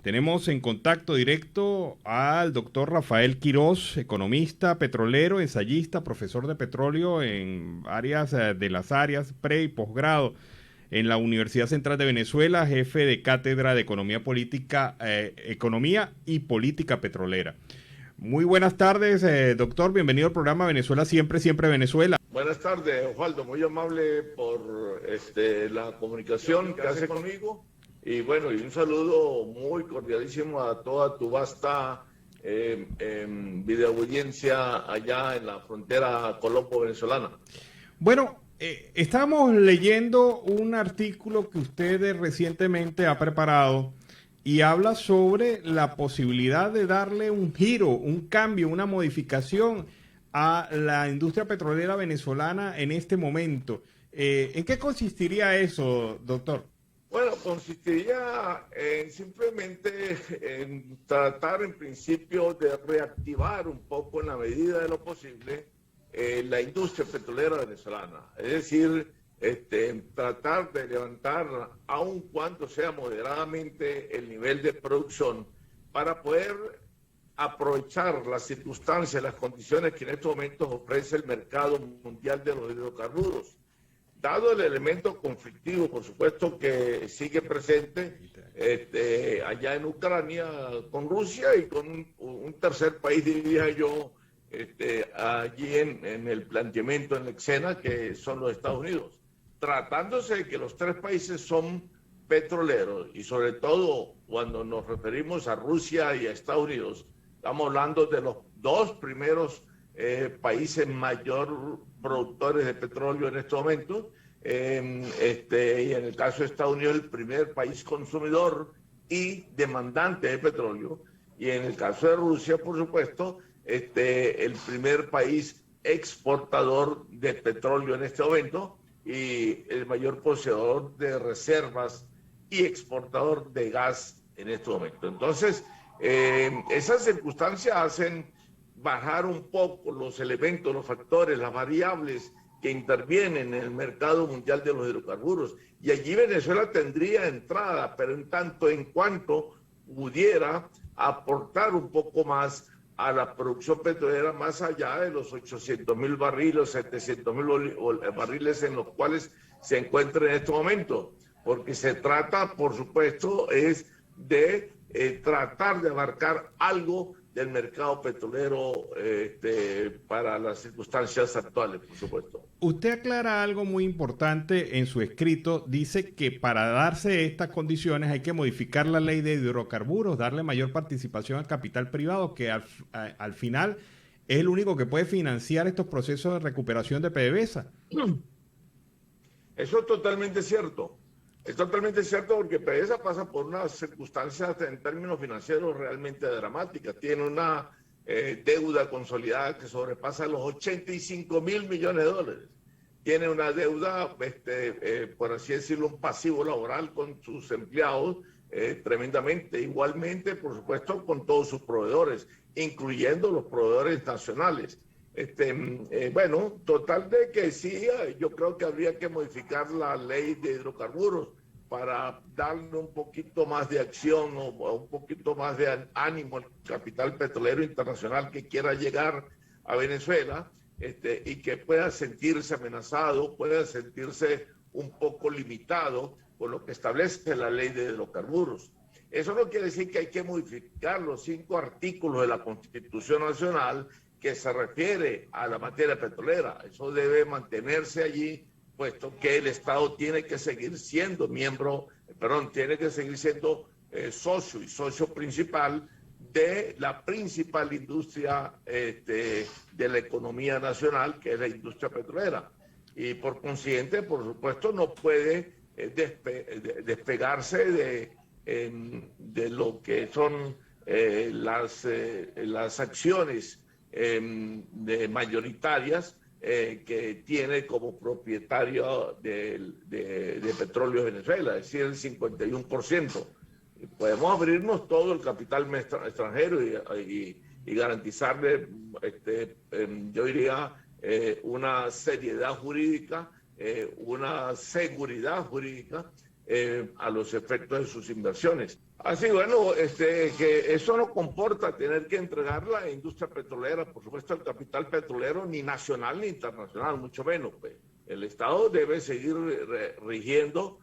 Tenemos en contacto directo al doctor Rafael Quirós, economista, petrolero, ensayista, profesor de petróleo en áreas de las áreas pre y posgrado en la Universidad Central de Venezuela, jefe de cátedra de Economía Política, Economía y Política Petrolera. Muy buenas tardes, doctor. Bienvenido al programa Venezuela Siempre, Siempre Venezuela. Buenas tardes, Osvaldo. Muy amable por la comunicación que hace conmigo. Y bueno, y un saludo muy cordialísimo a toda tu vasta videoaudiencia allá en la frontera colombo-venezolana. Bueno, estamos leyendo un artículo que usted recientemente ha preparado y habla sobre la posibilidad de darle un giro, un cambio, una modificación a la industria petrolera venezolana en este momento. ¿En qué consistiría eso, doctor? Bueno, consistiría en simplemente en tratar en principio de reactivar un poco en la medida de lo posible la industria petrolera venezolana. Es decir, tratar de levantar, aun cuando sea moderadamente, el nivel de producción para poder aprovechar las circunstancias, las condiciones que en estos momentos ofrece el mercado mundial de los hidrocarburos. Dado el elemento conflictivo, por supuesto, que sigue presente allá en Ucrania con Rusia y con un tercer país, diría yo, allí en el planteamiento, en la escena, que son los Estados Unidos. Tratándose de que los tres países son petroleros y sobre todo cuando nos referimos a Rusia y a Estados Unidos, estamos hablando de los dos primeros países mayor productores de petróleo en estos momentos, y en el caso de Estados Unidos el primer país consumidor y demandante de petróleo, y en el caso de Rusia, por supuesto, el primer país exportador de petróleo en este momento y el mayor poseedor de reservas y exportador de gas en este momento. Entonces, esas circunstancias hacen bajar un poco los elementos, los factores, las variables que intervienen en el mercado mundial de los hidrocarburos. Y allí Venezuela tendría entrada, pero en tanto en cuanto pudiera aportar un poco más a la producción petrolera más allá de los 800.000 barriles, 700.000 barriles en los cuales se encuentra en este momento. Porque se trata, por supuesto, es de tratar de abarcar algo del mercado petrolero para las circunstancias actuales, por supuesto. Usted aclara algo muy importante en su escrito. Dice que para darse estas condiciones hay que modificar la ley de hidrocarburos, darle mayor participación al capital privado, que al final es el único que puede financiar estos procesos de recuperación de PDVSA. Eso es totalmente cierto. Es totalmente cierto porque PDVSA pasa por unas circunstancias en términos financieros realmente dramáticas. Tiene una deuda consolidada que sobrepasa los 85.000 millones de dólares. Tiene una deuda, por así decirlo, un pasivo laboral con sus empleados tremendamente. Igualmente, por supuesto, con todos sus proveedores, incluyendo los proveedores nacionales. Bueno, total de que sí, yo creo que habría que modificar la ley de hidrocarburos para darle un poquito más de acción o un poquito más de ánimo al capital petrolero internacional que quiera llegar a Venezuela y que pueda sentirse amenazado, pueda sentirse un poco limitado por lo que establece la ley de hidrocarburos. Eso no quiere decir que hay que modificar los 5 artículos de la Constitución Nacional que se refiere a la materia petrolera. Eso debe mantenerse allí, puesto que el Estado tiene que seguir siendo tiene que seguir siendo socio y socio principal de la principal industria de la economía nacional, que es la industria petrolera. Y por consiguiente, por supuesto, no puede despegarse de lo que son las acciones mayoritarias que tiene como propietario de Petróleo Venezuela, es decir, el 51%. Podemos abrirnos todo el capital extranjero y garantizarle, yo diría, una seriedad jurídica, una seguridad jurídica a los efectos de sus inversiones. Así, bueno, que eso no comporta tener que entregar la industria petrolera, por supuesto, el capital petrolero, ni nacional ni internacional, mucho menos. Pues. El Estado debe seguir rigiendo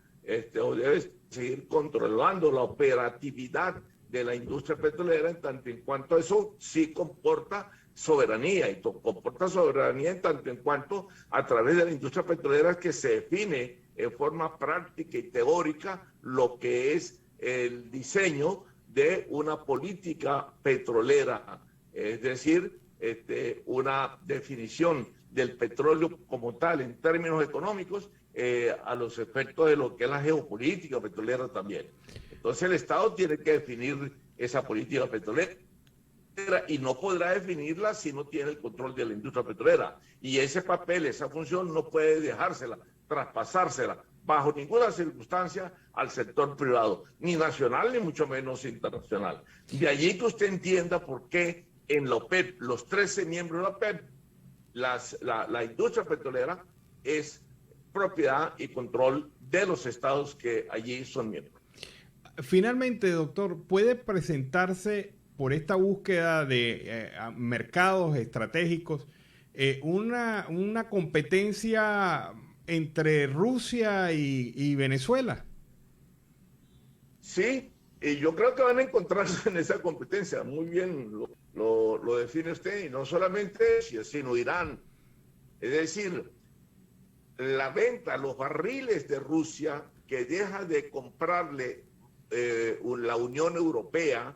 o debe seguir controlando la operatividad de la industria petrolera, en tanto en cuanto eso sí comporta soberanía, y comporta soberanía en tanto en cuanto a través de la industria petrolera que se define en forma práctica y teórica lo que es el diseño de una política petrolera, es decir, una definición del petróleo como tal en términos económicos a los efectos de lo que es la geopolítica petrolera también. Entonces el Estado tiene que definir esa política petrolera y no podrá definirla si no tiene el control de la industria petrolera. Y ese papel, esa función no puede dejársela, traspasársela bajo ninguna circunstancia al sector privado, ni nacional ni mucho menos internacional. De allí que usted entienda por qué en la OPEP, los 13 miembros de la OPEP, la industria petrolera es propiedad y control de los estados que allí son miembros. Finalmente, doctor, ¿puede presentarse por esta búsqueda de mercados estratégicos una competencia entre Rusia y Venezuela? Sí, y yo creo que van a encontrarse en esa competencia. Muy bien lo define usted, y no solamente Rusia, sino Irán. Es decir, la venta, los barriles de Rusia que deja de comprarle la Unión Europea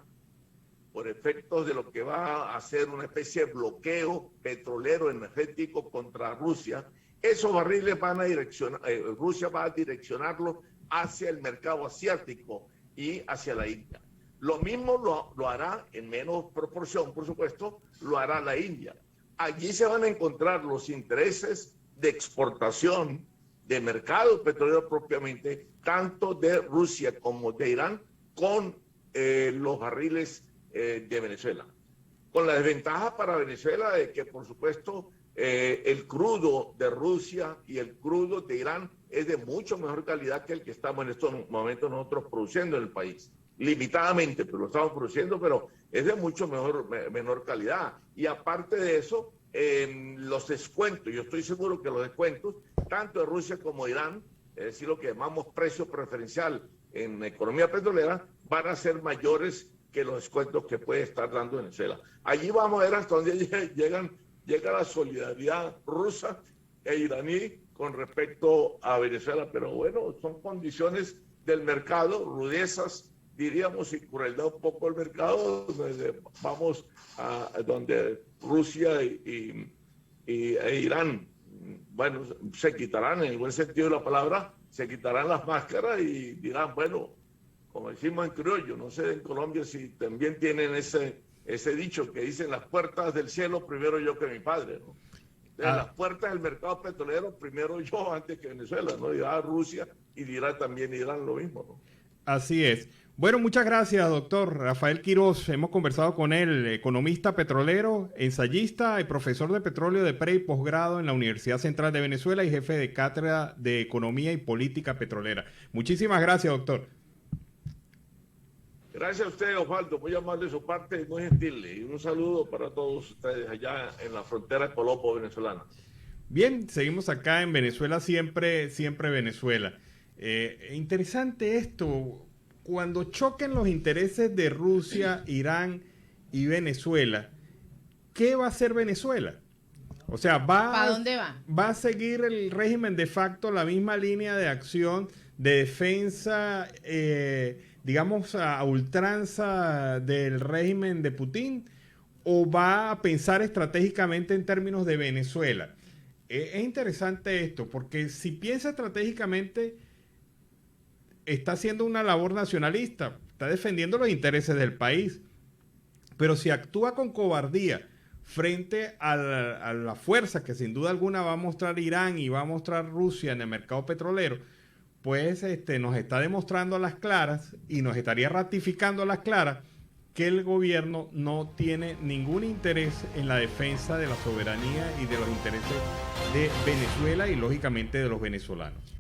por efectos de lo que va a hacer una especie de bloqueo petrolero energético contra Rusia, esos barriles van a direccionar, Rusia va a direccionarlos hacia el mercado asiático y hacia la India. Lo mismo lo hará, en menos proporción, por supuesto, lo hará la India. Allí se van a encontrar los intereses de exportación de mercado petrolero propiamente, tanto de Rusia como de Irán, con los barriles de Venezuela. Con la desventaja para Venezuela de que, por supuesto, el crudo de Rusia y el crudo de Irán es de mucho mejor calidad que el que estamos en estos momentos nosotros produciendo en el país. Limitadamente, pero lo estamos produciendo, pero es de mucho menor calidad. Y aparte de eso, los descuentos, yo estoy seguro que los descuentos, tanto de Rusia como de Irán, es decir, lo que llamamos precio preferencial en economía petrolera, van a ser mayores que los descuentos que puede estar dando Venezuela. Allí vamos a ver hasta dónde llega la solidaridad rusa e iraní con respecto a Venezuela, pero bueno, son condiciones del mercado, rudezas, diríamos, y crueldad un poco del mercado, donde vamos a donde Rusia e Irán, bueno, se quitarán, en el buen sentido de la palabra, se quitarán las máscaras y dirán, bueno, como decimos en criollo, no sé en Colombia si también tienen ese dicho que dicen las puertas del cielo primero yo que mi padre, ¿no? Las puertas del mercado petrolero primero yo antes que Venezuela, ¿no? Dirá Rusia y dirá también Irán lo mismo, ¿no? Así es. Bueno, muchas gracias, doctor Rafael Quirós. Hemos conversado con él, economista petrolero, ensayista y profesor de petróleo de pre y posgrado en la Universidad Central de Venezuela y jefe de cátedra de Economía y Política Petrolera. Muchísimas gracias, doctor. Gracias a usted, Osvaldo, muy amable de su parte, muy gentil, y un saludo para todos ustedes allá en la frontera colombo-venezolana. Bien, seguimos acá en Venezuela, siempre Venezuela. Interesante esto, cuando choquen los intereses de Rusia, Irán y Venezuela, ¿qué va a hacer Venezuela? O sea, ¿para dónde va? ¿Va a seguir el régimen de facto la misma línea de acción de defensa, digamos, a ultranza del régimen de Putin, o va a pensar estratégicamente en términos de Venezuela? Es interesante esto, porque si piensa estratégicamente, está haciendo una labor nacionalista, está defendiendo los intereses del país, pero si actúa con cobardía frente a la fuerza que sin duda alguna va a mostrar Irán y va a mostrar Rusia en el mercado petrolero, pues nos está demostrando a las claras y nos estaría ratificando a las claras que el gobierno no tiene ningún interés en la defensa de la soberanía y de los intereses de Venezuela y lógicamente de los venezolanos.